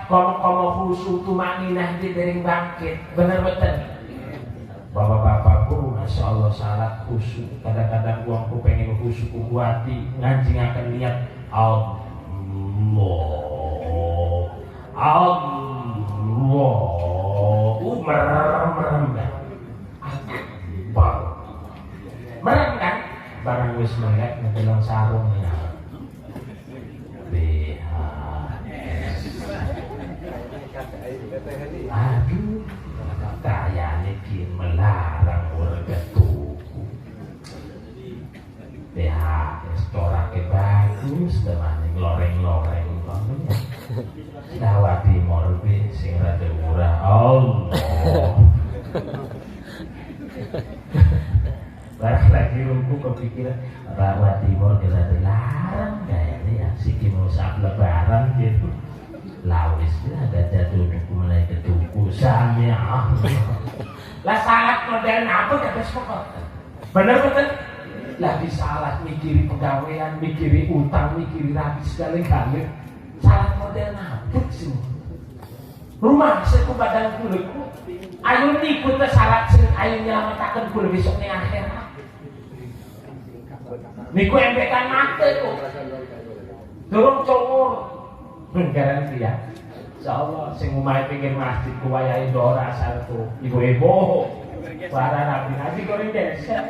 komo khusyuk tumaninah di dereng bangkit. Bener betul. Bapak-bapakku, masya Allah salat khusyuk. Kadang-kadang uangku pengen khusyuk kuati ngaji akan niat Allah, merem kan? Barang wis melek ngedelong sarungnya. Aduh, kayaknya kin melarang orang tuku. BHS corake bagus, teman loreng-loreng banget. Jawa Timur be sing rada murah. Allah. Barang lagi rumpu kepikiran Jawa Timur rada larang kayaknya ya siki mau sak lebaran gitu. Lawis ada jatuh mulai ketuku sami lah salat model apa gak pokok bener lagi salat mikiri pegawaian mikiri utang mikiri rapi sekali-kali salat model apa sih rumah saya ku badan kulitku ayo niku teh salat sing ayo nyelamataken kula besok ning akhirat niku embekan mate kok durung congor garansi ya. Insyaallah sing omahe pinggir masjid ku wayahe ndora asal tuh ibu-ibu. Para nabi goreng desa.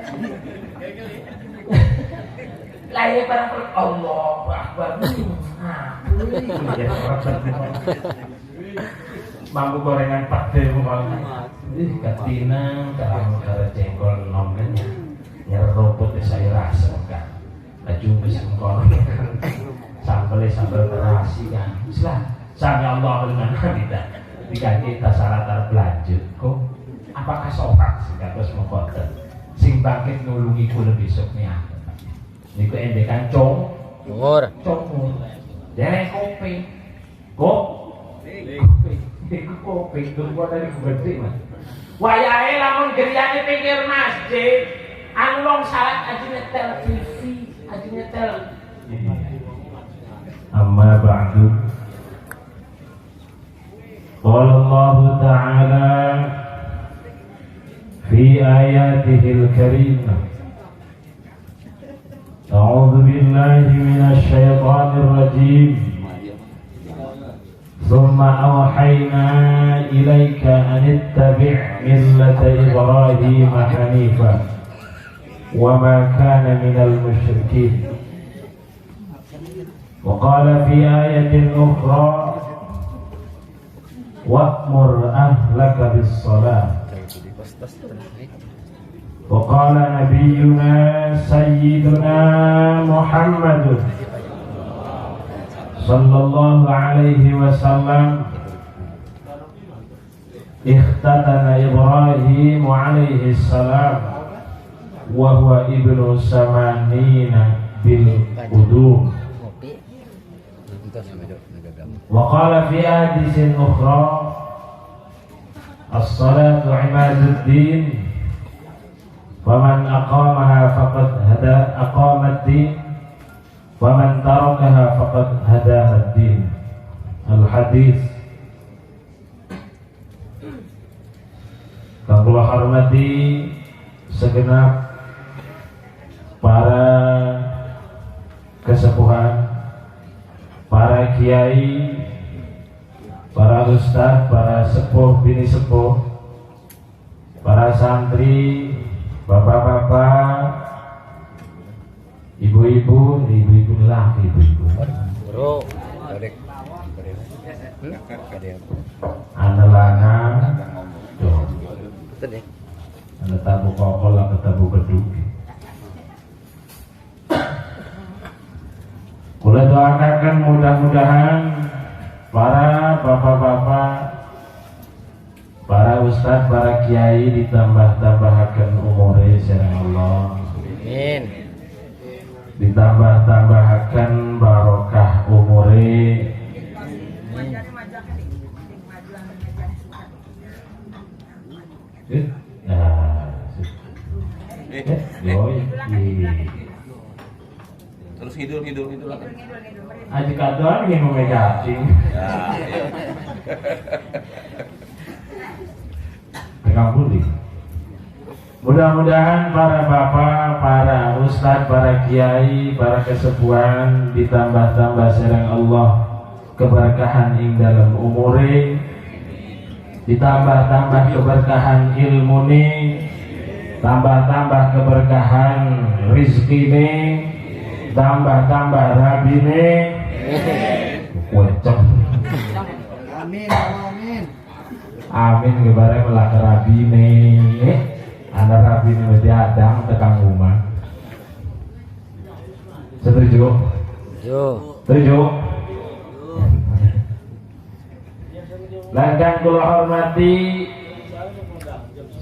Lah ya barang Allahu Akbar. Mampu gorengan pade umpama. Ih katinang kalau karo jengkol nomenya. Nyeruput saya rasa kan. Laju wis mengkono. Sambal terasi kan Islam sami Allah dengan kita jika kita salah terbelanjut kok apakah sopak sih terus mengkoten sing bangkit nulungi kula besok nih niku endekan congur dereng kopi kopi tunggu dari gede mas wayahe lamun griyane pinggir masjid anu wong salat aja nyetel TV aja nyetel أما بعد قال الله تعالى في آياته الكريمة أعوذ بالله من الشيطان الرجيم ثم أوحينا إليك أن اتبع ملة إبراهيم حنيفا وما كان من المشركين وقال في آية أخرى وأمر أهلك بالصلاة وقال نبينا سيدنا محمد صلى الله عليه وسلم اختتن إبراهيم عليه السلام وهو ابن 80 بالقدوم وقال في حديث أخرى الصلاة عماد الدين فمن أقامها فقد أقام الدين ومن تركها فقد هداه الدين الحديث. Kang kula hormati segenap para kesepuhan, para kiai, para ustaz, para sepuh bini sepuh, para santri, bapak-bapak, ibu-ibu laki, ibu-ibu. Bro, anak-anak, anak tabu kokol, anak tabu beduk. Kula doakan mudah-mudahan para bapak-bapak, para ustadz, para kiai ditambah-tambahkan umure sareng Allah. Amin. Ditambah-tambahkan barokah umure. Terus hidul lah. Aji kadoan ingin memegang. Mudah-mudahan para bapak, para ustadz, para kiai, para kesepuhan ditambah-tambah serang Allah keberkahan ing dalam umure, ditambah-tambah keberkahan ilmune, tambah-tambah keberkahan rizkine, tambah-tambah rabine. Wecok. Amin, amin. Amin kebareng lah rabine. Anak rabine berarti adang tekang rumah. Setuju? Setuju. Langkang kula hormati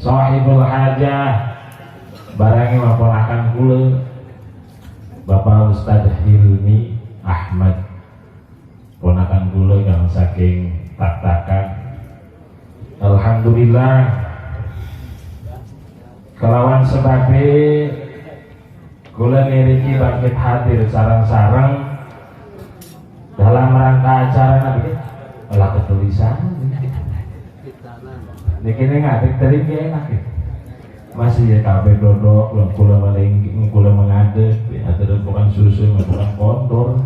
sahibul hajah barangi maponakan kula Bapak Ustadz Hilmi Ahmad, ponakan kula kang saking tak-takan. Alhamdulillah kelawan sebabe kula niriki bangkit hadir sarang-sarang dalam rangka acara nabi olah ketulisan dikini ngatik tadi enak ya masih ya kabeh dodok kula melengking kula mengadeg atau bukan susu bukan kondor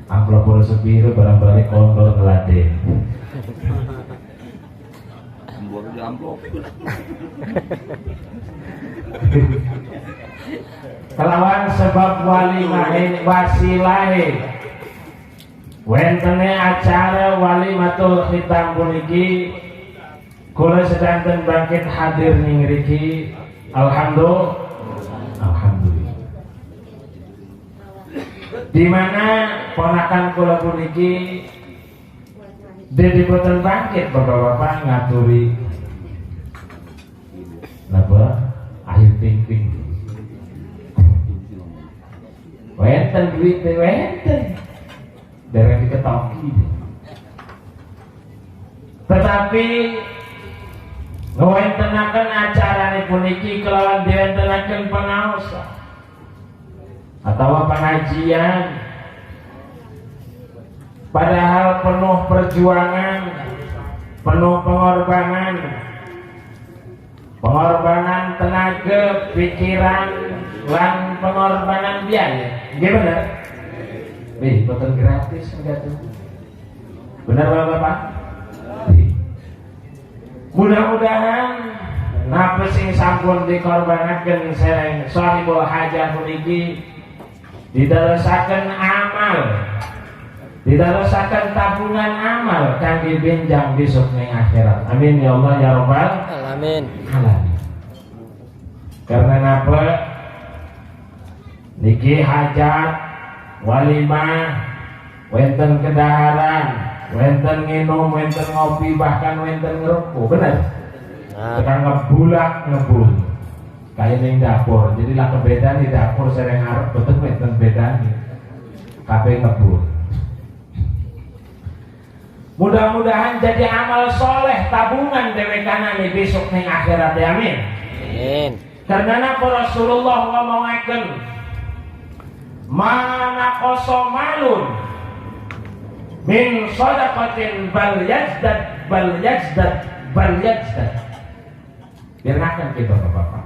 amplop bola sepiro barang-barang kondor ngeladen amplop kelawan sebab walimahin wasilahe wentene acara walimatul khitam puniki kula sedanten bangkit hadir ning mriki. Alhamdulillah di mana ponakan kula puniki diboten bangkit bapak-bapak ngaturi napa akhir ping-ping wenten duit wenten dereng diketoki tetapi ngwentenaken acarane puniki kelawan diwentenaken pangaosan atau pengajian padahal penuh perjuangan, penuh pengorbanan tenaga, pikiran, dan pengorbanan biaya. Gimana? Betul gratis enggak tuh? Benar Bapak? Mudah-mudahan napa sing sampun dikorbanaken sareng sahibul hajah puniki didadosaken amal, didadosaken tabungan amal kangge benjang besok ning akhirat. Amin ya Allah ya rabbal alamin. Karena napa niki hajat walimah wenten kedaharan, wenten nginum, wenten ngopi, bahkan wenten ngerokok. Bener? Tekan ngebulak ngebul kayak ning dapur. Jadi lah kebedaan di dapur sering arep betul wenten bedane kabeh ngebul. Mudah-mudahan jadi amal soleh tabungan dewekanane besok ning akhirat. Amin. Amin. Karena Rasulullah ngomongaken mana kosomalun min sadaqatin bal yazdad Dengarkan kita bapak-bapak.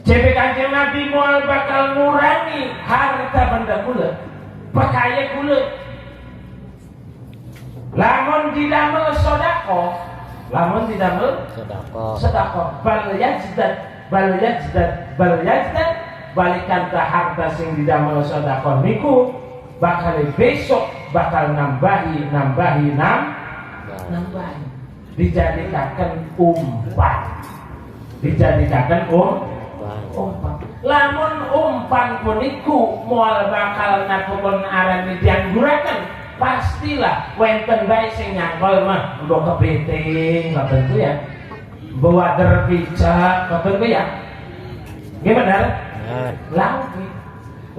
Jadi Kanjeng Nabi mual bakal ngurangi harta benda kula, pakaya kula. Lamun didamel sedekah, bal yazdad balikan ke harta sing didamel sedekah niku bakal besok bakal nambahi dijadikan umpan. Lamun umpan puniku mual bakal nakupun aran diangguraken, pastilah wenten bae sing nyangkol mah mbok kepiting ngoten ku ya. Bawa derpica ngoten ku ya. Nggih bener?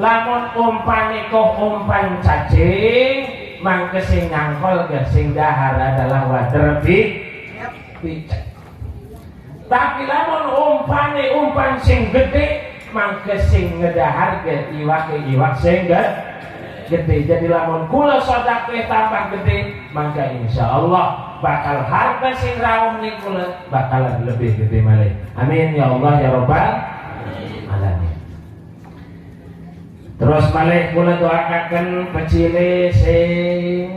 Lamun umpane kok umpan cacing, mangke sing nyangkol ge sing dahar adalah wader pica. Tapi lamun umpane umpan sing gede, mangke sing ngedahar ge iwak sing gede. Jadi lamun kula sedekah tambah gede, maka insyaallah bakal harta sing raung ning kula bakalan lebih gede malih. Amin ya Allah ya rabbal alamin. Terus malih kula doakaken pecile sing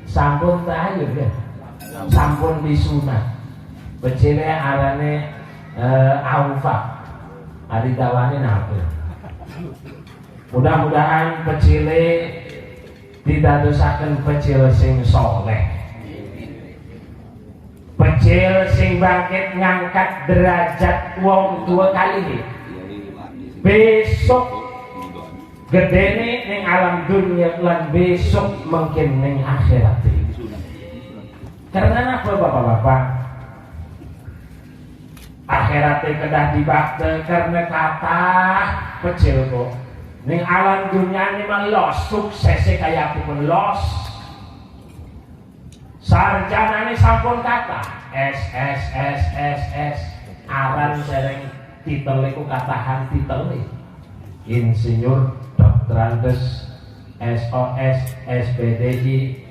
sampun tahayul ya. Sampun disunat. Pecile arane Aufa. Ari dawane napa? Mudah-mudahan pecile didadosaken pecil sing soleh. Pecil sing bangkit ngangkat derajat wong tua kali ini. Besok gedene ning alam dunia lan besok mungkin ning akhirat. Karena apa bapak-bapak? Akhiratnya kedah dibakte karena kata pecil kok. Ning alam dunia ini mah los, suksesnya kayak aku pun los. Sarjana ini sampun kata S. Aran sering titel iku katahan titel insinyur, doktorandes, SOS, SPDI,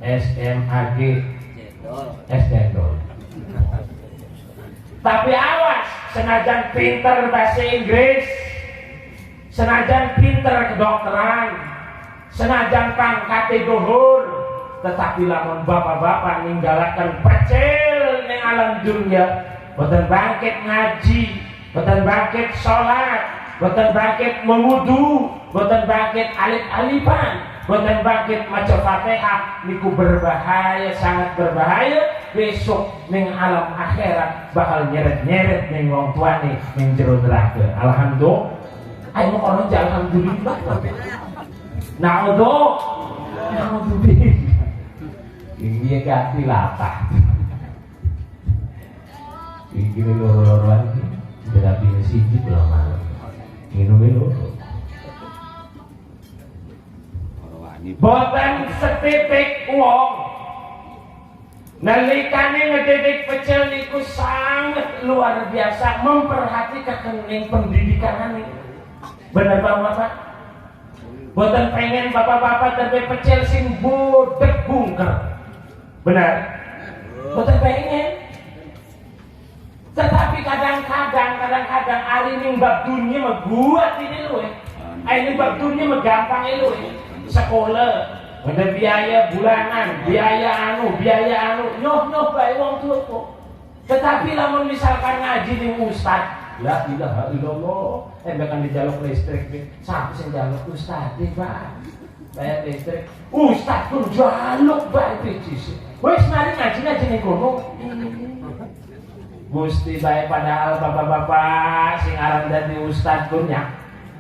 SMAG, SDendol. Tapi awas, senajan pinter bahasa Inggris, senajan pinter kedokteran, senajan pangkate dhuwur, tetapi lamun bapak-bapak ninggalaken pecil ning alam dunia, boten bangkit ngaji, boten bangkit salat, boten bangkit mewudu, boten bangkit alif-alifan, boten bangkit maca Fatihah, niku berbahaya, sangat berbahaya. Besok ning alam akhirat bakal nyeret-nyeret ning wong tuane ning jero neraka. Alhamdulillah. Ayo kono alhamdulillah. Naudzubillah. Ini ganti latah. Iki loro-loroan iki terapi siji belum malam. Minum loro. Boten setitik wong nalikane ngedidik pecel niku sangat luar biasa memperhatikan ning pendidikan ini. Bener bapak-bapak? Boten pengen bapak-bapak tapi pecel sing bodeg bungker. Benar? Boten pengen. Tetapi kadang-kadang hari ning bab dunia mah buat ini lho. Ini bab dunia mah gampang lho. Sekolah ada biaya bulanan, biaya anu, nyoh bae wong tua kok. Tetapi lamun misalkan ngaji ning ustaz, la ilaha illallah, bahkan dijaluk listrik, siapa sing jaluk ustaz iki, Pak? Bayar listrik. Ustaz pun jaluk bae picis. Wis mari ngaji ning kono. Gusti bae padahal bapak-bapak sing aran dadi ustaz punya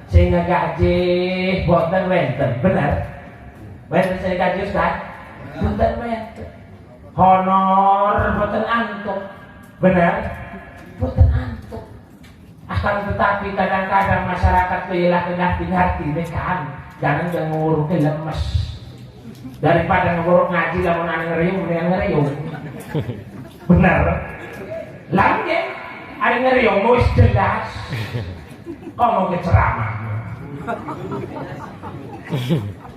sing ngaji boten wenten, bener? Wenten sing ngaji ustaz boten wenten. Honor boten antuk, bener? Boten antuk. Akan tetapi kadang-kadang masyarakat kehilangan hati nekaan, jangan yang nguruk lemes. Daripada nguruk ngaji lamun ane ngeriung. Bener? Lamun ane ngeriung wis jelas. Kok mau ke ceramah?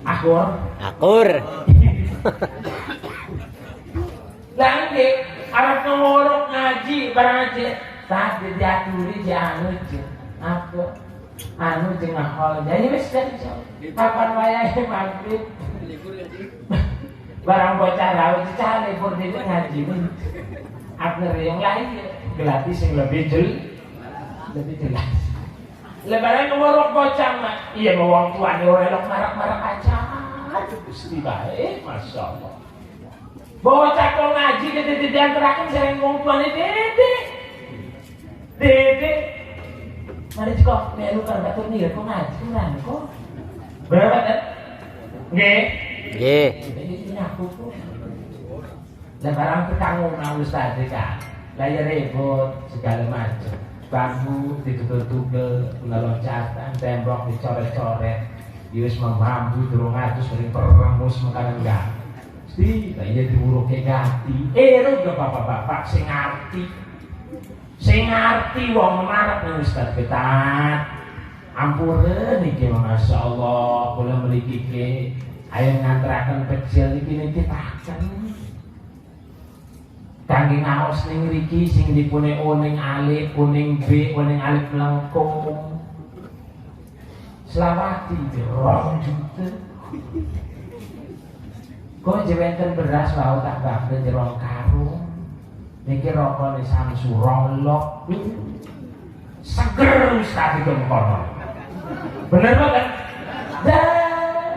Akur. Lamun arep nguruk ngaji barang aja. Tadi diaturi jangan apa anu jeung ngahol jadi wis kapan wayahe maghrib barang bocah rawi cah libur di ngaji akhir yang lain gelati sing lebih jelas lebaran ngorok bocah mah iya mau wong tuane ora elok marak-marak aja Gusti bae masyaallah bocah kok ngaji di antaraken sering wong tuane Dede, mari kok melu kan batur nih kok ngaji kan kok. Berapa kan? Nggih. Ini aku kok. Lah barang ketanggung nang ustaz kan. Layar ribut segala macam. Bambu ditutul-tutul, loncatan, tembok dicoret-coret. Wis mambu durung atus sering peremus makanan enggak. Mesti iya diuruke ganti. Ero ke bapak-bapak sing ngerti. Sing ngerti wong marep ning ustaz ketat Ampura niki masyaallah kula mriki ke ayo ngantraken pecel iki niki taken. Kangge ngaos ning mriki sing dipune oning alif, kuning B, kuning alif melengkung. Selawati 2 juta. Kok jewenten beras wae tak bakal jero karung. Niki rokone Samsung lok. Seger wis tak dikono. Bener banget. Dah.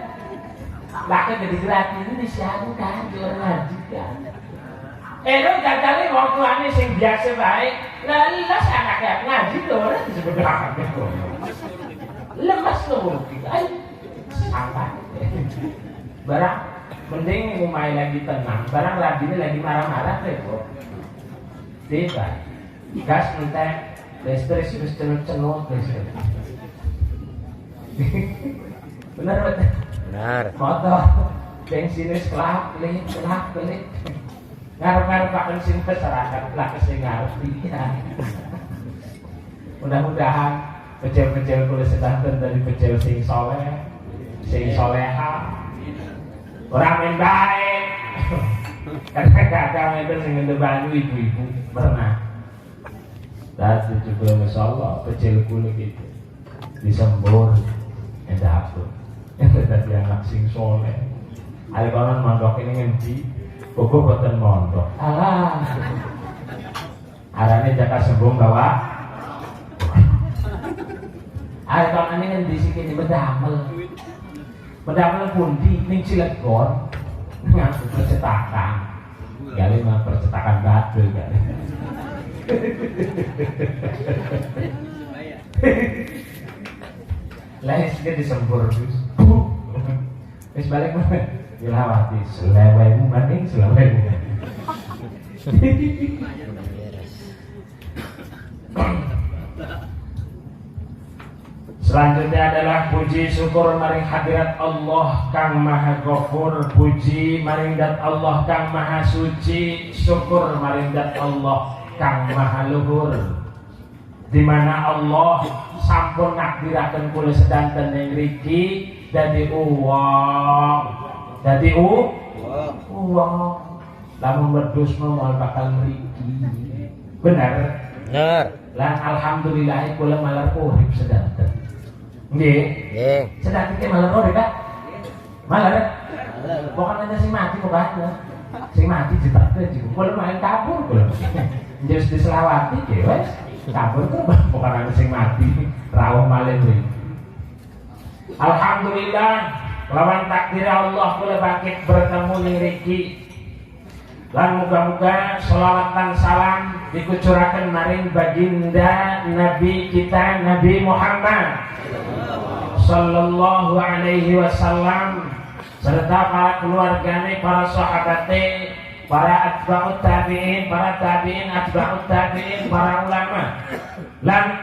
Laki jadi gratis ini siapa kan jual ngaji kan. Lo jajale wong tuane sing biasa baik. Lah las anak ngaji lho ora disebut apa kok. Lemas lho. Ai apa. Barang mending umai lagi tenang. Barang radine lagi marah-marah repot. Tidak. Gas minta listrik wis cenut-cenut listrik. Benar betul. Benar. Motor bensin kelak pelit. Ngarep-ngarep Pak bensin masyarakat lah sing ngerti. Mudah-mudahan pecel-pecel kula sedanten dari pecel sing soleh, sing soleha. Orang main baik. Kadang-kadang itu sing ngebantu ibu-ibu pernah. Dan juga masyaallah pecel kula gitu. Disembur dapur. Tadi anak sing soleh. Ada orang mondok ini ngendi, kok boten mondok. Alah. Arane jaka sembung bawa. Ada orang ini ngendi sing kene bedamel. Bedamel pundi ning Cilegon. Ngaku percetakan. Gale mah percetakan batu gale. Lain sih disembur terus. Wis balik mana? Dilawati selewemu banding selewemu. Selanjutnya adalah puji syukur maring hadirat Allah Kang Maha Ghafur, puji maring dat Allah Kang Maha Suci, syukur maring dat Allah Kang Maha Luhur. Di mana Allah sampun nakdiraken kula sedanten ing mriki dadi uwong. Dadi uwong. Lamun wedhus mau bakal mriki. Bener? Bener. Lan alhamdulillah kula malar urip sedanten. Nggih. Nggih. Sedanten ki malar urip, Pak. Malar. Bukan ada sing mati kok, Pak. Sing mati ditakdir juga. Kula main kabur kula. Njus diselawati ki wis. Kabur tuh bukan ada sing mati, rawuh malih kuwi. Alhamdulillah, lawan takdir Allah kula bangkit bertemu ning mriki. Lan muga-muga selawat dan salam dikucuraken maring baginda Nabi kita Nabi Muhammad sallallahu alaihi wasallam serta para keluargane, para sahabate, para atba'ut tabi'in, para tabi'in, atba'ut tabi'in, para ulama. Lan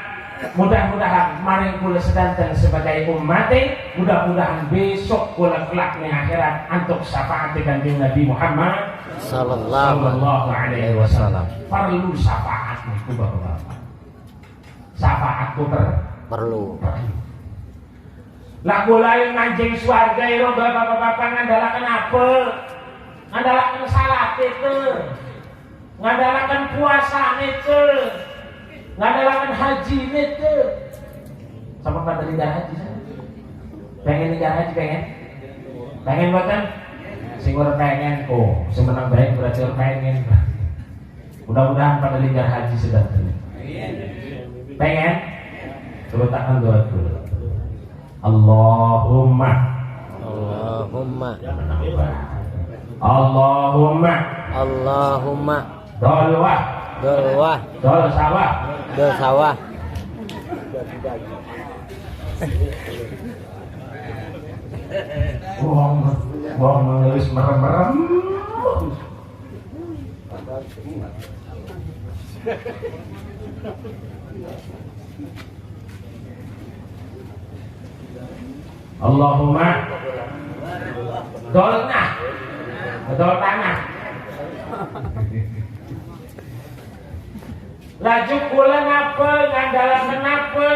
mudah-mudahan maring kula sedanten sebagai umat, mudah-mudahan besok kula kelak ning akhirat antuk syafaat kanjeng Nabi Muhammad sallallahu alaihi wasallam. Perlu syafaat niku Bapak-bapak. Syafaat ku perlu. Lah kula yang manjing swarga ira Bapak-bapak ngandalaken apa? Ngandalakan salat itu, ngandalakan puasa itu, ngandalakan haji itu. Sama pada lidah haji sana. Pengen lidah haji pengen buatan. Sing ora pengen kok, semenang baik berarti ora pengen. Mudah-mudahan pada lidah haji sedanten. Pengen? Coba takkan doa dulu. Allahumma. Allahumma dol sawah wong nulis merem-merem Allahumma dol tanah laju kula ngapa ngandalaken apa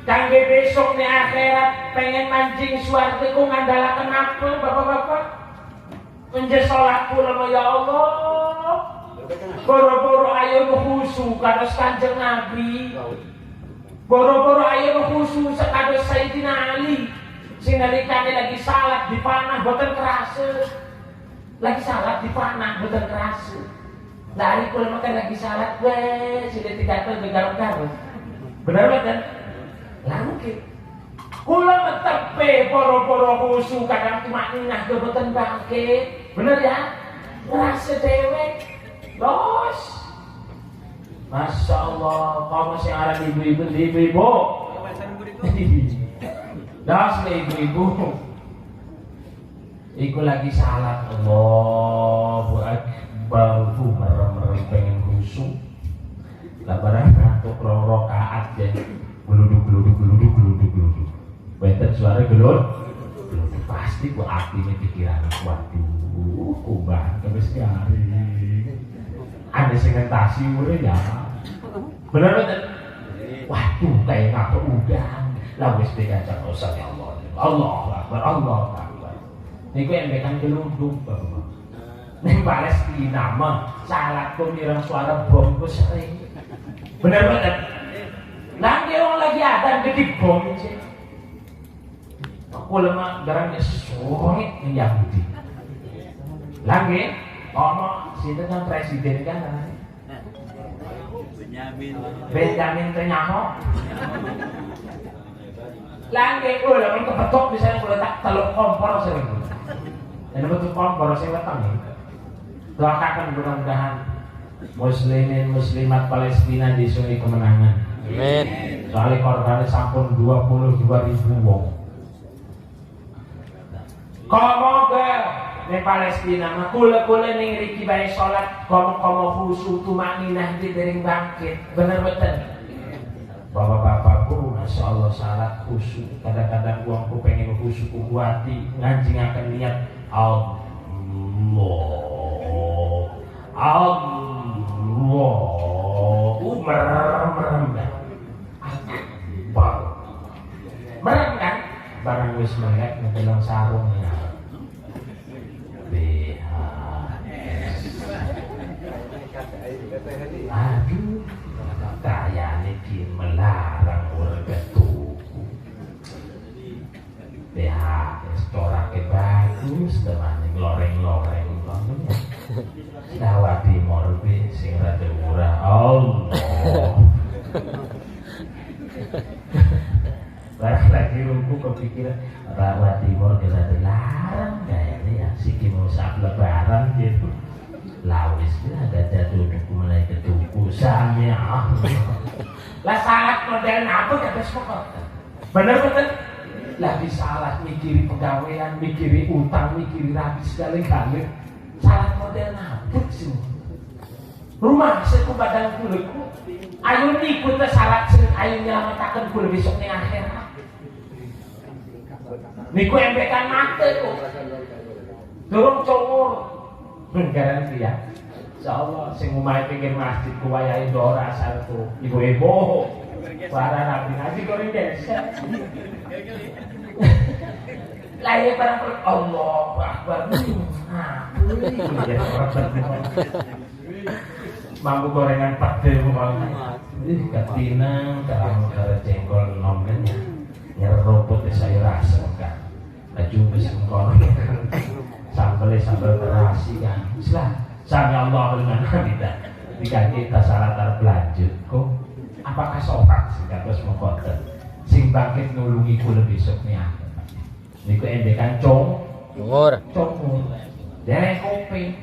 kangge besok nih akhirat pengen mancing swarga ku ngandalaken apa bapak-bapak? Menje salat kula ya Allah. Boro-boro ayo khusyuk kados Kanjeng Nabi. Boro-boro ayo khusyuk kados Sayyidina Ali. Sing nalikane lagi salat dipanah boten kerasa. Lagi salat dipanah boten kerasa. Dari kula makan lagi salat weh sudah digatel garuk-garuk. Bener boten? Langke. Kula metepe boro-boro khusyuk kadang cuma ninah boten bangke. Bener ya? Ngerasa dewek. Los, Masya Allah, kamu sih arah ibu-ibu, das ibu-ibu, iku lagi salat, Allahu Akbar, merem-merem pengen khusyuk, labaran ngantuk rokaat jadi geluduk, bener suara geluduk, pasti ku api nih pikiran, waduh, kubah, terus hari. Ada segmentasi urip ya. Bener bener. Waduh kayak ngapa udang. Lah wis dikajak usah ya Allah. Allahu Akbar, Allahu Akbar. Niku embekan gelundung Bapak. Ning Palestina mah salat ku mireng suara bom ku sering. Bener bener. Nanti orang lagi ada gede bom sih. Aku lemah garang sulit ning Yahudi. Lagi ono situ kan presiden kan namanya Benjamin Netanyahu. Langge ulah kan kepetok misalnya boleh tak teluk kompor sering. Dan betul kompor sing weteng iki. Doakan mudah-mudahan muslimin muslimat Palestina disuni kemenangan. Amin. Soalnya korbannya sampun 22.000 wong. Komoga di Palestina mah kula-kula ning riki bae salat komo-komo khusyuk tumaninah di dereng bangkit. Bener betul. Bapak-bapakku Masya Allah salat khusyuk. Kadang-kadang uangku pengen khusyuk kuati nganjingaken niat Allah. Merem merem kan barang wis melek ngedelang sarung ya. Aduh, kayane ki melarang warga tuku. BHS corake bagus teman loreng-loreng bangunnya. Jawa Timur be sing rada murah. Allah. Lagi rumpu kepikiran Jawa Timur rada larang kayaknya ya siki mau sak lebaran gitu. Lawis ada jatuh buku mulai ketuku samnya lah salat model apa kata sepokok bener-bener lah disalah mikiri pegawaian mikiri utang mikiri rapi sekali-kali salat model apa sih rumah seku badan kuliku ayo niku teh salat sing ayo nyelamataken kula besok ning akhirat niku embekan mate kok durung congor garansi ya. Insyaallah sing omahe pinggir masjid ku wayahe ndora asal-ku. Ibu-ibu. Para rapi ngaji kok desa. Lah ya barang Allahu Akbar. Mampu gorengan pede mau. Ih katinang kalau karo jengkol nomenya. Nyerobot sayur asem kan. Laju wis engko. Sambal terasi kan Islam sami Allah dengan kita jika kita salah terlanjut kok apakah sopan sih terus mengkoten sing bangkit nulungi kula besok nih niku embekan congor dereng kopi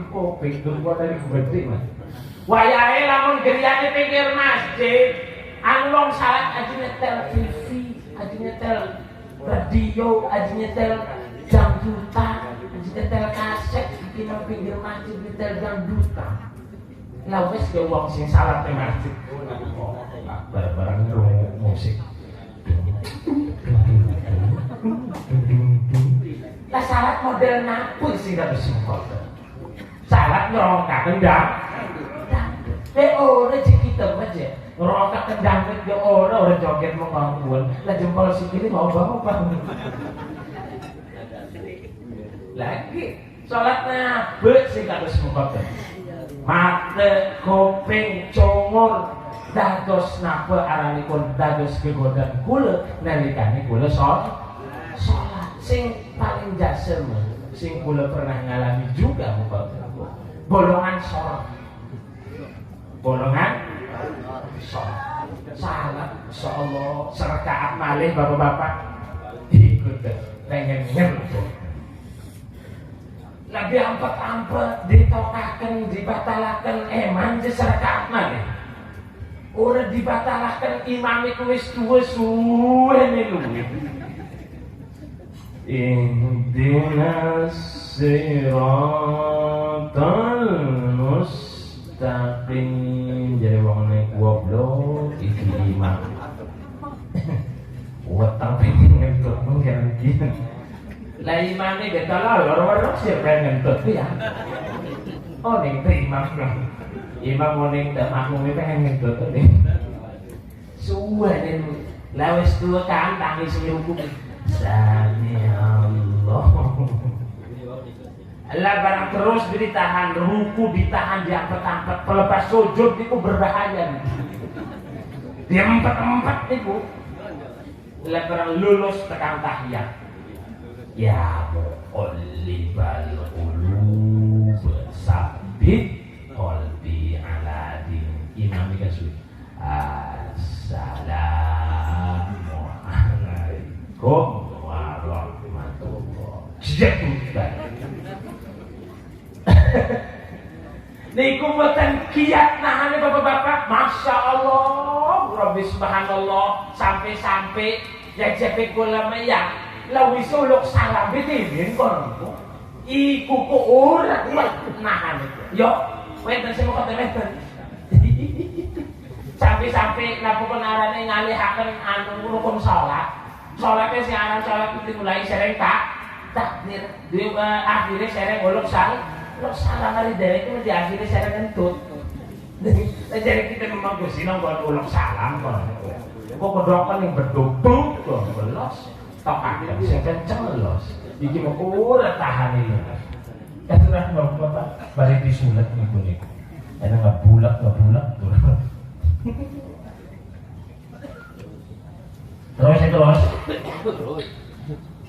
kopi tunggu dari gede mas wayahe lamun griyane pinggir masjid anu wong salat aja nyetel TV aja nyetel radio, aja nyetel jangdutan, aja nyetel kaset, bikin pinggir masjid nyetel jangdutan. Lah wes ke wong sing salat teng masjid. Bareng-bareng ngrungok musik. Lah salat model napun sing gak bisa kok. Salat ngrongkaken ndang. Oh, rezeki kita aja. ngerokok kendangit ya orang joget mau ngangguan lah jempol sikili mau bang lagi sholatnya bersih kados muka mate kuping congor dados napa aranipun dados kegodan kula nalikane kula sholat sing paling jasem sing kula pernah ngalami juga muka bolongan sholat sholat salat insyaallah serakaat malih bapak-bapak ikut pengen ngerti lebih ampet-ampet ditokaken dibatalaken eman serakaat malih ora dibatalaken imam iku wis tuwa suwe niku ihdinas siratal mustaqim jadi wong nek goblok iki imam weteng pengen ngentut mungkin gitu lah imamnya gak lor siapa yang ngentut ya oh ning imam imam ning makmum pengen ngentut ning suwe ning lah wis tuwa kan tangis ruku sami Allah Allah barang terus ditahan ruku ditahan diangkat-angkat pelepas sujud itu berbahaya dia empat itu Allah barang lulus tekan tahiyat ya muqallibal qulub sabbit qalbi ala din imam dikasih assalamu alaikum warahmatullah sejak niku mboten kiat nahane bapak-bapak masya Allah Rabbi subhanallah sampai ya jepe kula meyak lawi suluk salam bidin kon iku kok ora nahane yo wenten sing kok wenten sampai napa penarane ngalihaken anu rukun salat salate sing aran salat itu mulai sering takbir akhirnya sering uluk salam kali dari itu di akhirnya saya kentut jadi kita memang kursi nongol ulung salam kok kedokter yang berduduk kok belos tok akhirnya bisa kenceng belos iki mau udah tahan ini kan sudah bapak balik disulat nih kuning karena nggak bulak terus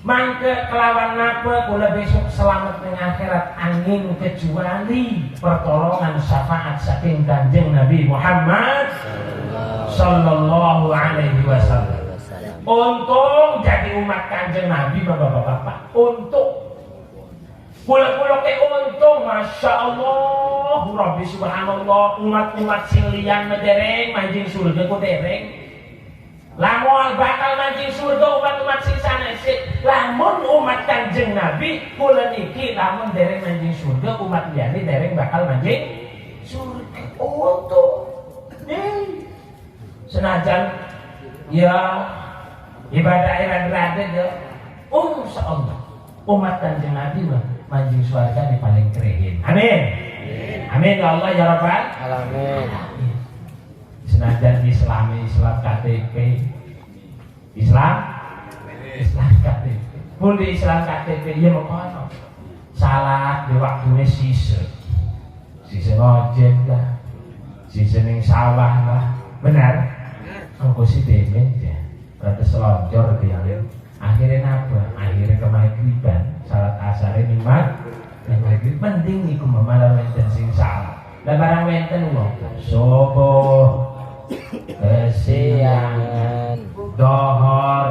mangke kelawan napa kula besok selamat ning akhirat angin kecuali pertolongan syafaat saking Kanjeng Nabi Muhammad sallallahu alaihi wasallam. Untung jadi umat Kanjeng Nabi bapak-bapak. Untung kula ke untung masyaallah Rabbi subhanallah umat-umat sing liyan dereng manjing surga ku dereng. Lamun bakal mancing surga umat-umat sing sanesih. Lamun umat Kanjeng Nabi kula niki lamun dereng mancing surga umat liyane dereng bakal mancing surga. Oh tuh. Senajan ya ibadah rada-rada ya. Insyaallah umat Kanjeng Nabi mah mancing surga di paling keren. Amin. Amin ya Allah ya Rabbal alamin. Senajan Islam KTP Islam KTP pun di Islam KTP iya mengkono salat di waktunya sisa ngojek lah sisa ning sawah lah benar engko si demen ya kata selonjor dia akhirnya apa akhirnya kemagriban salat asare nikmat maghrib mending iku malah wenten sing salah lah barang wenten wong subuh kesiangan dohor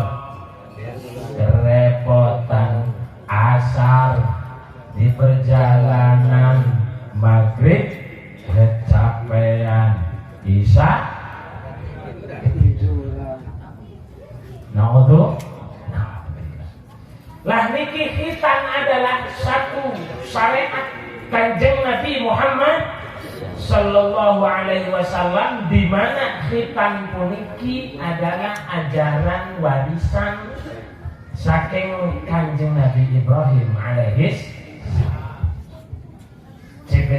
kerepotan asar di perjalanan maghrib kecapean isya lah niki khitan adalah satu syariat Kanjeng Nabi Muhammad sallallahu alaihi wasallam di mana khitan puniki adalah ajaran warisan saking Kanjeng Nabi Ibrahim alaihis salam.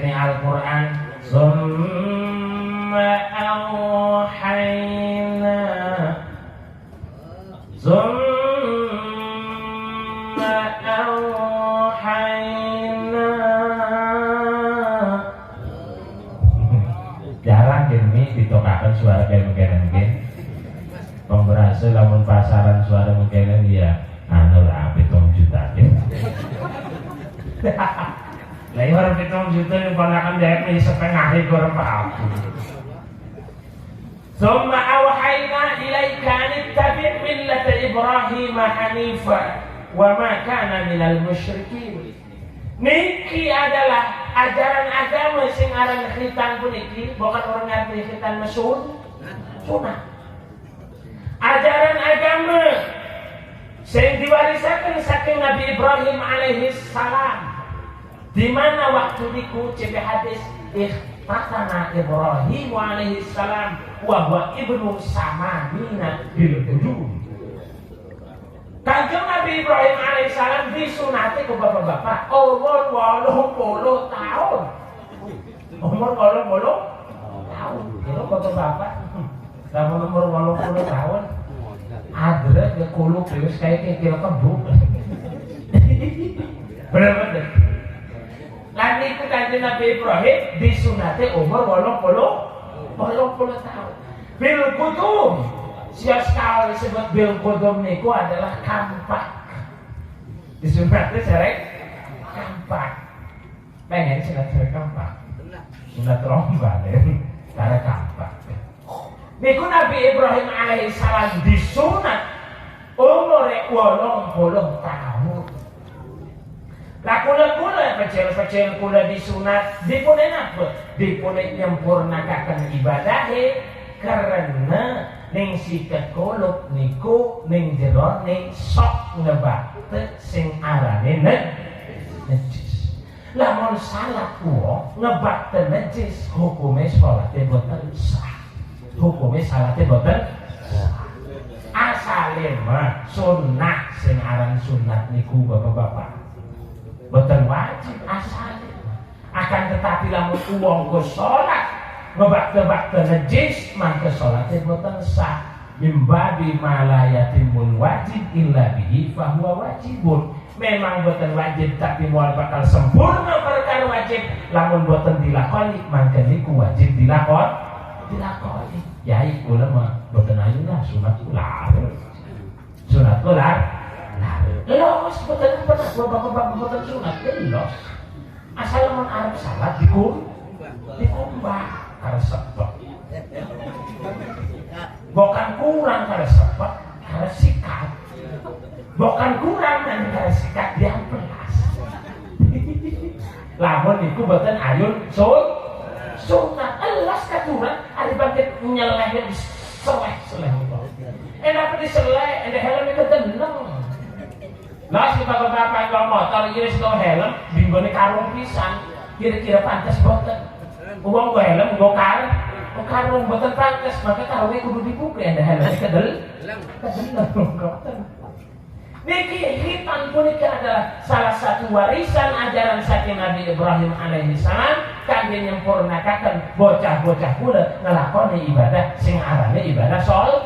Al-Qur'an summa awhayna ditokakan suara kayak mungkin pemberhasil lamun pasaran suara mungkin ya anu lah 7 juta lah orang 7 juta yang ponakan dia ini setengah itu orang paham. Summa awhayna ilaika an ittabi' millata Ibrahim hanifa wa ma kana minal musyrikin. Niki adalah ajaran agama sing aran khitan puniki, bukan orang ngerti khitan mesun sunah. Ajaran agama sing diwarisaken saking Nabi Ibrahim alaihi salam, di mana waktu niku cek hadis ikhtatana Ibrahim alaihi salam wa huwa ibnu samanina bil hujum. Kanjeng Nabi Ibrahim alaihissalam disunati ke bapak-bapak umur 80 tahun. Umur 80 tahun. Itu bapak-bapak. Lamun umur 80 tahun adre ke kuluk terus kayak kikil kebuk. Bener-bener. Lan itu kanjeng Nabi Ibrahim disunati umur 80 tahun. Bil kutub. Siap sekali disebut bil kudum niku adalah kampak. Disunatnya serek kampak. Pengen sunat kampak. Sunat rombak ya. Cara kampak. Niku Nabi Ibrahim alaihissalam disunat umur 80 tahun. Lah kula-kula kecil-kecil kula disunat dipun apa? Dipun nyempurnakaken ibadahe karena ning siket kolok niku ning jero ning sok ngebakte sing arane najis. Lamun salah kuwo ngebakte najis hukume salate boten sah. Hukume salate boten sah. Asale mah sunnah sing aran sunat niku bapak-bapak. Boten wajib asale. Akan tetapi lamun wong go salat ngebakte-bakte najis maka sholatnya boten sah. Mimbabi malayatimul wajib illa bihi fahuwa wajibun. Memang boten wajib tapi moal bakal sempurna perkara wajib lamun boten dilakoni maka niku wajib dilakoni. Yai kula mah boten ayeuna sunat kula. Sunat kula los boten pernah bapak-bapak boten sunat los. Asal mun arep salat dikumbah karesepet. Bukan kurang karesepet, karesikat. Bukan kurang dan karesikat dia pelas. Lamun niku boten ayun sunat elas katuran ari bangkit nyeleh seleh. Enak diseleh, ende helm itu tenang. Lah si bapak-bapak yang motor iris go helm binggone karung pisan, kira-kira pantas boten. Uang gue helm, gue karung boten pantes, maka karungnya kudu dibuka ya, helmnya kedel. Niki hitam punika adalah salah satu warisan ajaran saking Nabi Ibrahim alaihissalam kangge nyempurnakaken bocah-bocah kula ngelakoni ibadah sing arane ibadah salat.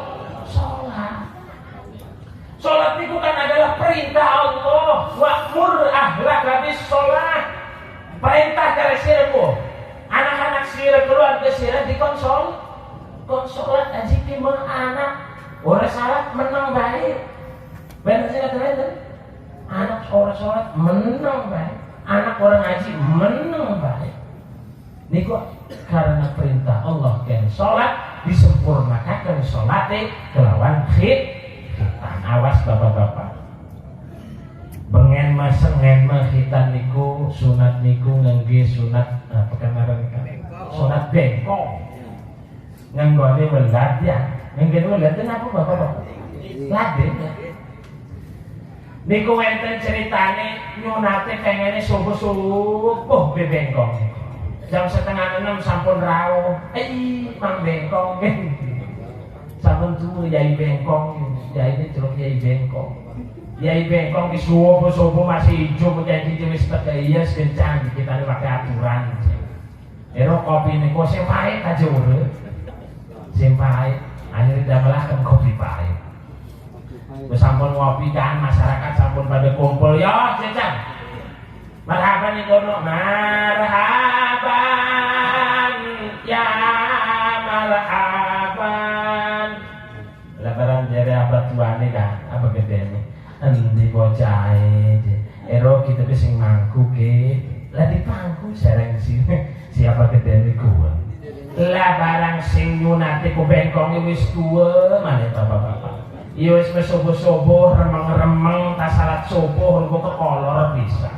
Salat niku kan adalah perintah Allah, wa'mur ahlaka bis shalah. Perintah dari sirku. Anak-anak sira keluarga sira konsolat aja kimon anak orang salat menang baik. Benar sih kata anak orang salat menang baik, anak orang ngaji menang baik. Niku karena perintah Allah kan salat disempurnakan salate kelawan khitan. Awas bapak-bapak. Bengen masengen mah khitan niku sunat niku ngangge sunat perkenalan kan sunat bengkong nganggone welat ya ngangge welat apa bapak-bapak laden ya niku wonten ceritane nyunate pengene subuh-subuh bebengkong jam 5:30 sampun rawuh mang bengkong sampun tuwa yai bengkong yai celuk yai bengkong. Yai bengkong di subuh masih hijau menjadi jenis terkaya sekencang kita ini pakai aturan. Ero kopi ini kok sing pahit aja udah, sing pahit. Akhirnya damelah kopi pahit. Sampun ngopi kan masyarakat sampun pada kumpul ya cecang. Marhaban nih kono marhaban ya marhaban. bocahe. Ero kita ki sing mangku ki. Lah dipangku sareng siapa gedene kuwi. Lah barang sing nyunate ku bengkong wis tuwa maneh bapak-bapak. Ya wis sobo-sobo remeng-remeng tas salat subuh engko kekolor bisa.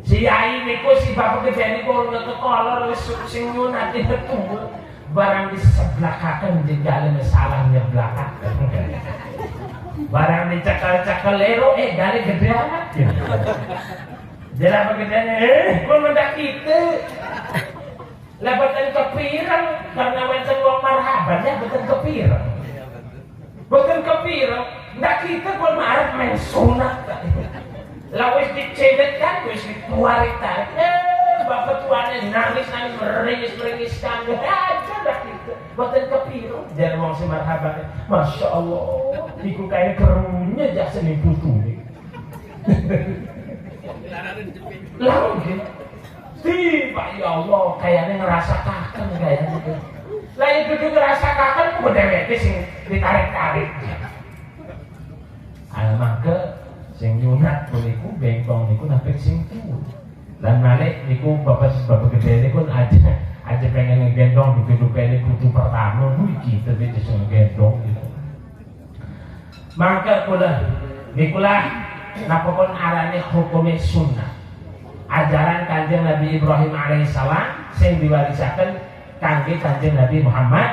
Si ai niku si bapak gedene niku kekolor wis sing nyunate tuwa. Barang di sebelakaken jenggalane salah nyeblakaken. Barang dicekal-cekal ero gale gede amat. Jela begedene kok mendak kita. Lah boten kepireng karena wonten wong marhaban ya boten kepireng. Boten kepireng, ndak kita pun marep main sunat. Lah wis dicedet kan wis dituarik tarik. Bapak tuane nangis meringis kan. Aja ndak kita. Boten kepireng jar wong sing marhaban. Masya Allah, iku kaya kerunya jak seni putune. Lah nggih. Pak ya Allah, kayaknya ngerasa kaken kayaknya. Lah itu ngerasa kaken kok dheweke sing ditarik-tarik. Maka sing nyunat niku bengkong niku napik sing tuwa. Lan malih niku bapak gede niku aja pengen ngegendong dupe-dupene putu pertama iki tapi sing ngegendong gitu. Maka nikulah napa pun arane hukume sunnah. Ajaran Kanjeng Nabi Ibrahim alaihissalam sing diwarisaken kangge Kanjeng Nabi Muhammad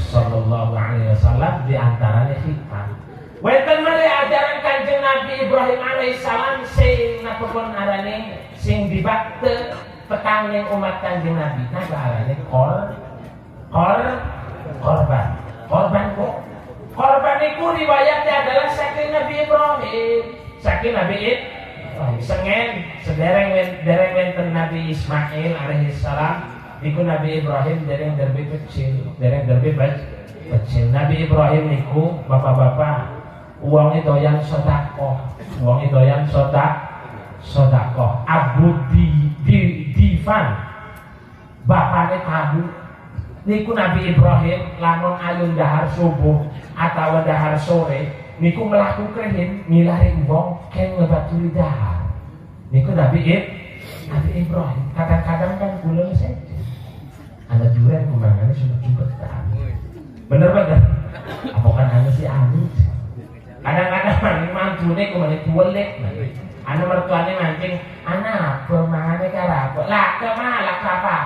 sallallahu alaihi wasallam di antarane hikmah. Wonten malih ajaran Kanjeng Nabi Ibrahim alaihissalam sing napa pun arane sing dibakte petang ning umat Kanjeng Nabi. Napa arane korban. Korban itu riwayatnya adalah saking Nabi Ibrahim, saking Nabi Sengen sedereng wenten Nabi Ismail alaihissalam niku Nabi Ibrahim dereng derbe kecil. Nabi Ibrahim niku bapak-bapak uangnya doyan sedekah. Abu Difan bapaknya tabu niku Nabi Ibrahim lamun ayun dahar subuh atau dahar sore niku melakukan milari wong ken ngebaturi dahar. Niku Nabi Ibrahim. Kadang-kadang kan kula saja. Ada durian kumangannya sudah jumpetan. Bener. Apokan anu si anu. Kadang-kadang mantune kumane kuwelek. Anu mertuane mancing, "Anak apa mangane karo apa?" Lah kemala apa?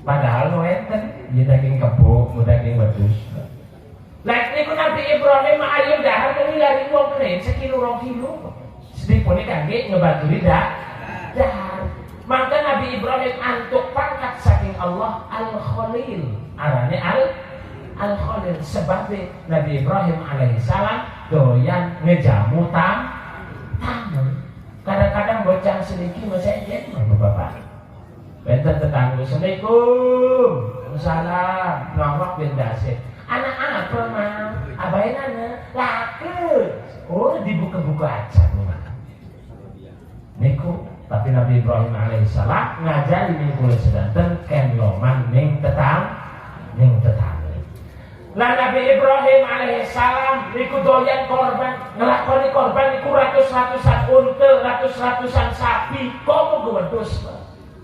Padahal wonten ya daging kebo, daging wedhus. Lah niku Nabi Ibrahim ayo dahar kene lari wong kene sekilo 2 kilo. Sedih pun kangge ngebaturi dahar. Maka Nabi Ibrahim antuk pangkat saking Allah Al-Khalil. Arane Al-Khalil sebab Nabi Ibrahim alaihissalam doyan ngejamu tamu. Kadang-kadang bocah sedikit masih jen Bapak. Benten tetangga Assalamualaikum. Waalaikumsalam. Nawak bin Dasir. Anak apa mah? Abain anak laku. Oh dibuka-buka aja mah. Niku tapi Nabi Ibrahim alaihissalam ngajari niku sedanten ken loman ning tetangga. Lah Nabi Ibrahim alaihissalam niku doyan korban, ngelakoni korban niku ratus-ratusan unta, ratus-ratusan sapi, komo gewedhus.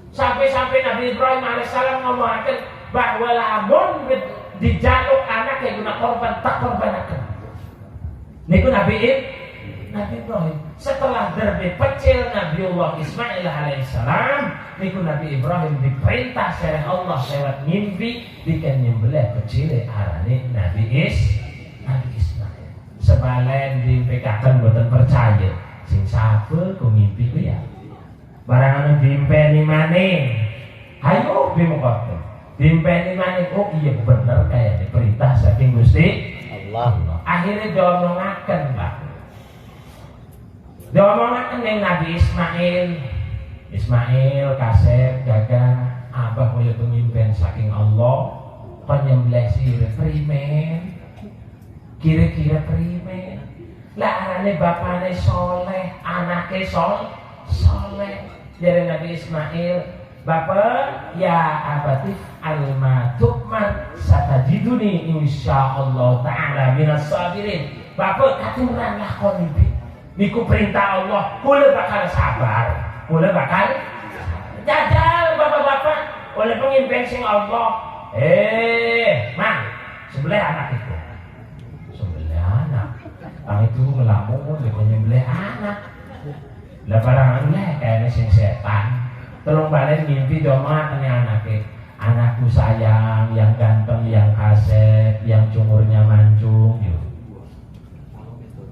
Sampai-sampai Nabi Ibrahim alaihissalam ngomongaken bahwa lamun dijaluk anak yang guna korban tak korbanaken. Niku Nabi Ibrahim setelah derbe pecil Nabiullah Ismail alaihissalam niku Nabi Ibrahim diperintah oleh Allah lewat mimpi bikin nyembelih pecil arane Nabi Ismail. Sebalen dipekaken boten percaya sing sabe ku mimpi ku ya barang anu diimpeni maning ayo bimokoten diimpeni maning oh iya bener kayak diperintah saking Gusti Allah. Akhirnya diomongaken Pak. Diomongaken yang Nabi Ismail kasep jaga abah mulai pemimpin saking Allah penyembelih sirih primen kira-kira primen lah arane bapane soleh anake soleh dari Nabi Ismail bapak ya abatif alma tukman satajiduni insyaallah ta'ala minas sabirin Bapak katuran lakon iki. Niku perintah Allah, kula bakal sabar. Kula bakal jajal bapak-bapak oleh pengimpin sing Allah. Mang, sebelah anak itu. Sebelah anak. Kang itu ngelamun lek nyembelih anak. Lah barangannya kayaknya sing setan. Tolong balen mimpi doma tanya anaknya. Anakku sayang, yang ganteng, yang kaset, yang cungurnya mancung.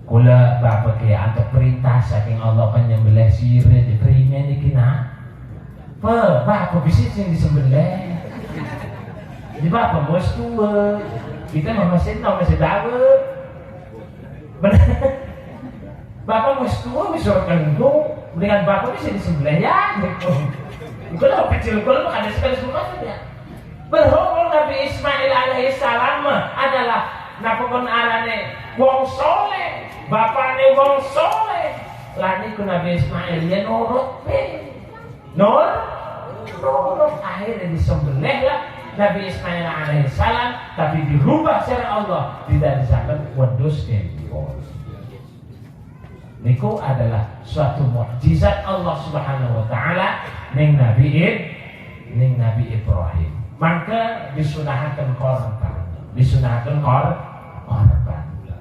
Kula bapak ke antuk perintah saking Allah penyembelih sirih diterima niki nak. Bapak bisa sing disembelih. Jadi bapak bos tua. Kita masih tahu. Benar. Bapak bos tua bisa kendung. Dengan bapak bisa disembelih ya. Itu lah kecil kalau ada sekali suka saja. Berhubung Nabi Ismail alaihissalam adalah napakon arane wong soleh. Bapaknya wong soleh, lani ku Nabi Ismail ya nurut nurut akhirnya disembelih lah Nabi Ismail alaihissalam, tapi dirubah secara Allah tidak disahkan wedus empol. Niku adalah suatu mukjizat Allah Subhanahu wa taala ning Nabi Ibrahim. Maka disunahkan korban.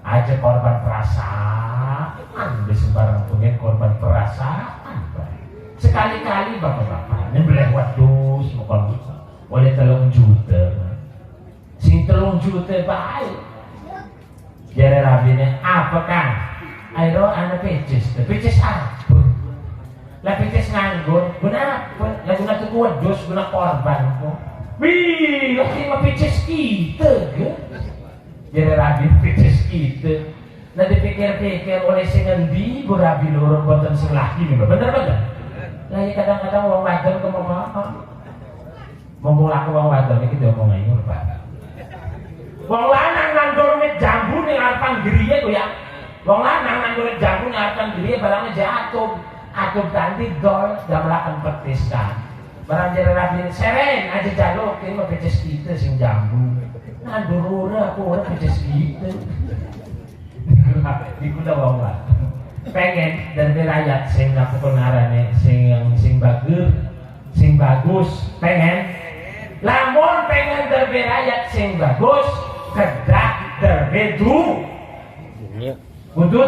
Aja korban perasaan, sembarang punya korban perasaan. Sekali-kali bapak-bapak nyembelih wedhus mokon oleh 3 juta. Sing 3 juta baik. Jare rabine apa kan? Ayo ana pecis apa? Lah pecis nganggur, guna apa? Lah guna tuku wedhus, guna korban kok. Wih, lagi mah pecis kita ke? Jadi rabi pecis kita. Nah dipikir-pikir oleh sing endi go rabi loro boten sing laki niku. Bener. Lah ya kadang-kadang wong wadon ke apa? Ngomong laku wong wadon iki diomong ae ngono, Pak. Wong lanang nandur wit jambu ning arepan griye kok ya. Wong lanang nandur wit jambu ning arepan griye barangnya jatuh. Atuh ganti dol damelaken petis kan. Barang jare rabi seren aja jaluk iki mah pecis kita sing jambu. Nandur aku pecis gitu. Iku dah wong lah. Pengen dan berayat sing napun arane sing bagus, pengen. Lamun pengen berayat sing bagus, kedah terbedu. Kudu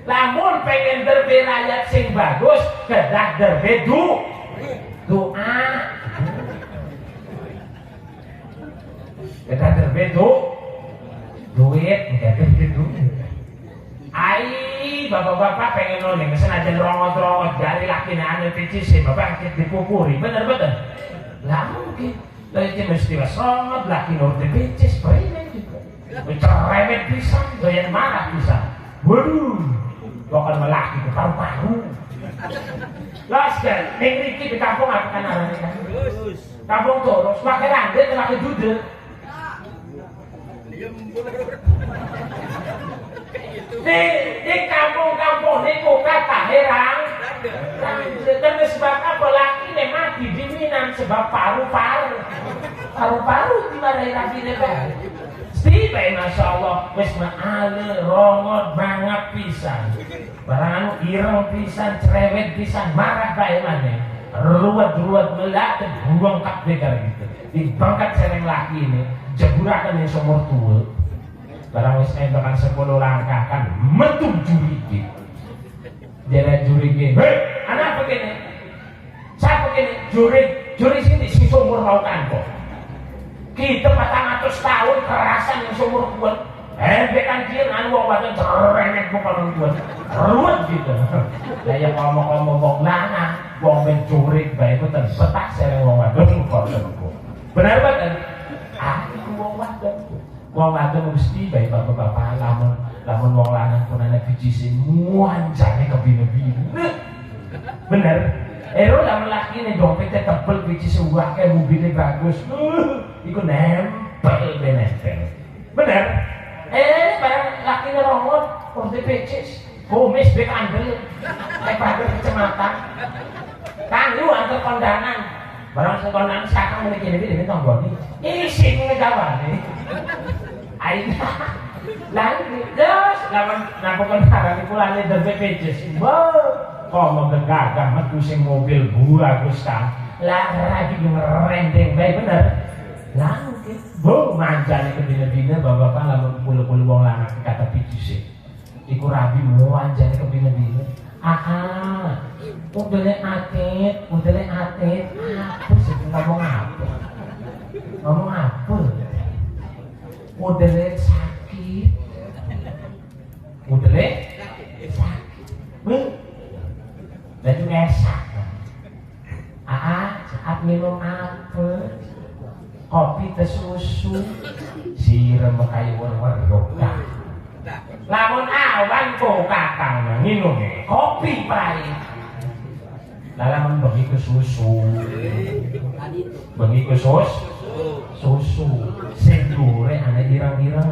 lamun pengen berayat sing bagus, kedah terbedu. Doa kita terbedu duit ai bapak-bapak pengen noleng senajan rongot-rongot dari laki ane picis bapak dipupuri bener lah mungkin lagi mesti rongot laki noleng picis pengen juga remet pisang doyan marah pisang waduh bakal melaki ke paru-paru. Laskan, ning riki di kampung apa kan arane kan? Kampung Toros, pakai rande pakai judel. Di kampung-kampung niku kata herang. Dan sebab apa laki ne mati di Minang sebab paru-paru. Paru-paru dimarahi lagi ne bae. Tiba Masya Allah wis maale rongot banget pisan. Barang ireng pisan, cerewet pisan, marah bae maneh. Ruwet melak dan buang kap dekar gitu. Dibangkat sereng laki ini, jeburakan yang sumur tua. Barang wis entekan 10 langkah kan metu jurigi. Jere jurigi. Hei, anak begini. Siapa begini? Juri sini si sumur mau kantor. Kita 400 tahun kerasan yang sumur kuat. Bekan kira anu wong wadon ceremet bukan kuat. Ruwet gitu. Lah yang ngomong-ngomong wong lanang, wong mencuri bae boten petak sereng wong wadon kok. Benar banget. Iku wong wadon. Wong wadon mesti bae bapak-bapak lamun wong lanang pun ana biji sing muancane kebine-bine. Bener. Lamun laki ini dompetnya tebel biji sebuah kayak mobilnya bagus. Iku nempel benempel. Bener. Barang laki ini rongot, order pecis, kumis bek andel, pagar kecamatan. Kan lu antar kondangan, Barang sekolah sakang ini kini tonggoni. Isi ngegawane. Aina. Lalu terus lawan nampakkan barang pulane dari BPJS. Wow, kok mau gegagah metu sing mobil bagus kan. Lah lagi ngerendeng bae bener. Lalu bu manjane kebina-bina bapak-bapak lamun puluh-puluh wong lanang kata BPJS. Iku rabi manjane kebina-bina. Udahnya atit, apa sih ngomong apa? Ngomong apa? Udahnya sakit, dan ngesak. Saat minum apa? Kopi teh susu, siram kayu warna. Lamun awan kok kakang minum kopi pahit. Lamun bengi ke susu. Bengi ke susu. Sing dure ana irang-irang.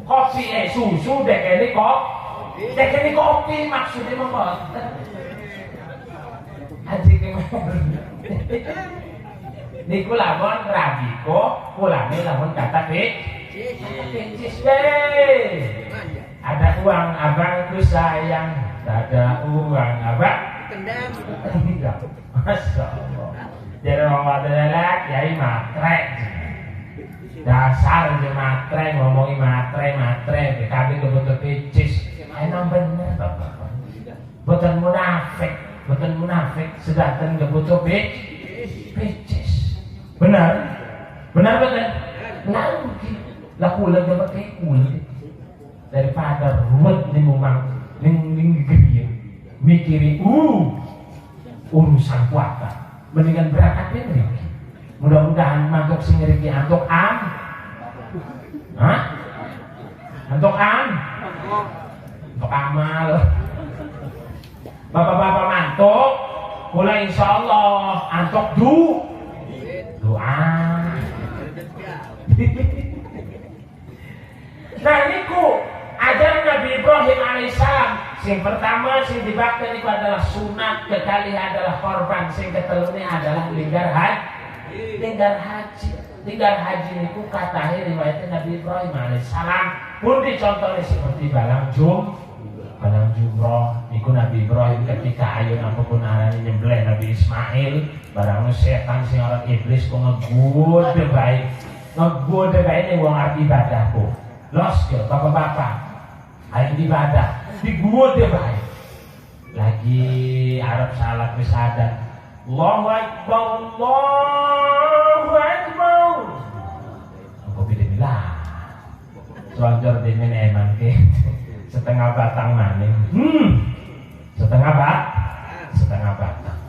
Kopi susu dek ini kopi maksudnya mboten. Aji ki niku lamun rabiko, pulane lamun kata becis deh. Ada uang abang ku sayang, ada uang abang kendam. Enggak, masya Allah. Jadi orang adalah kiai matre. Dasar je matre, ngomongi matre. PKB kebetul becis. Enak bener bapak. Betul munafik. Sedangkan kebetul becis. Benar betul. Nanti laku lagi pakai kulit daripada ruwet nih memang ning gerian mikirin urusan kuota mendingan berangkat nih. Mudah-mudahan mantuk sing ngeriki antuk antuk amal. Bapak-bapak mantuk mulai insyaallah antuk doa. Nah niku ajaran Nabi Ibrahim alaihissalam. Sing pertama sing dibakti niku adalah sunat, kekalih adalah korban, sing ketelune adalah linggar haji. Linggar haji niku katahe riwayatnya Nabi Ibrahim alaihissalam pun dicontohnya seperti balang jumroh. Niku Nabi Ibrahim ketika ayo ampun arane nyembelih Nabi Ismail, barang setan sing aran iblis kok ngegode bae ning wong arep ibadah kok. Los ke bapak-bapak ayo ibadah digode bae. Lagi arep salat wis adan. Allahu Akbar. Apa bilang? Soalnya demen eman ke setengah batang maning. Setengah batang.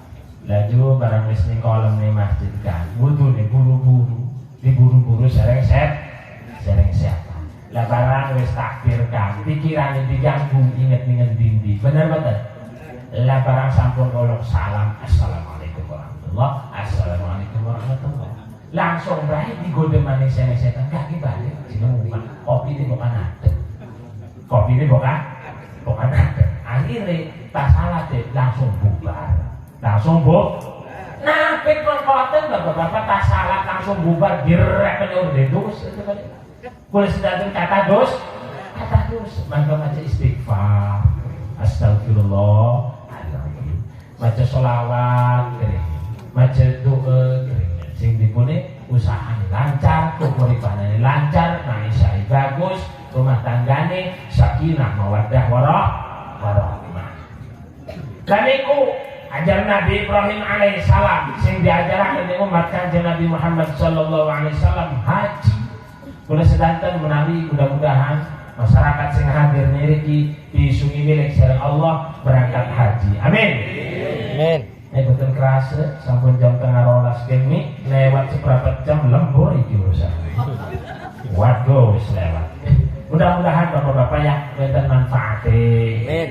Laju barang wis ning kolom ning masjid kan. Wudune buru-buru sereng siapa. Lah barang wis takbir kan, pikirane diganggu inget-inget dindi. Bener. Lah barang sampun olok salam, assalamualaikum warahmatullah. Langsung bae digodhe maning setan gak balik. Jeneng kopi ini bukan adem. Akhirnya tak salah deh langsung bubar. Nah, pengkoten bapak-bapak tak salah langsung bubar direk penyuruh dos. Boleh sedang kata dos. Maka baca istighfar, astagfirullah, baca sholawat, baca doa, sing dipune usaha lancar, keuripanane lancar, manisai bagus, rumah tanggane sakinah mawaddah warahmah. Dan iku ajaran Nabi Ibrahim alaihissalam sing diajarkan di umat kanjeng Nabi Muhammad sallallahu alaihi wasallam haji. Kula sedanten menawi mudah-mudahan masyarakat sing hadir niki disungi milik sareng Allah berangkat haji. Amin. Betul kerasa sampun jam tengah rolas gini lewat seberapa jam lembur iki urusan. Waduh wis lewat. Mudah-mudahan bapak-bapak ya wonten manfaate.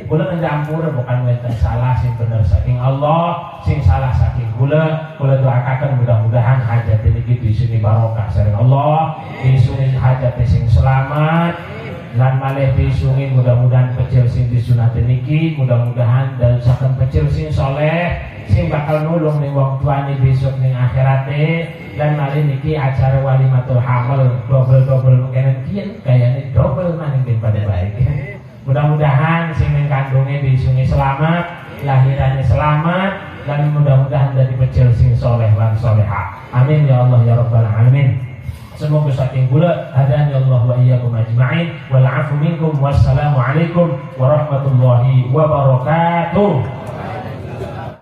Kula njampur bukan wonten salah sing bener saking Allah, sing salah saking kula. Kula doakan mudah-mudahan hajat niki disungi barokah sareng Allah, disungi hajat sing selamat. lan malih disungi mudah-mudahan pecil sing disunatin niki mudah-mudahan dadosaken pecil sing soleh sing bakal nulung ning wong tuane besok ning akhirate lan malih niki acara walimatul hamal double kenen kiyen kayane double maning daripada baik. Mudah-mudahan sing ning kandunge disungi selamat, lahirannya selamat dan mudah-mudahan dari pecil sing soleh lan soleha. Amin ya Allah ya rabbal alamin. Semoga saking kula hadani Allah wa iyyakum ajma'in wal 'afu minkum wassalamu alaikum warahmatullahi wabarakatuh.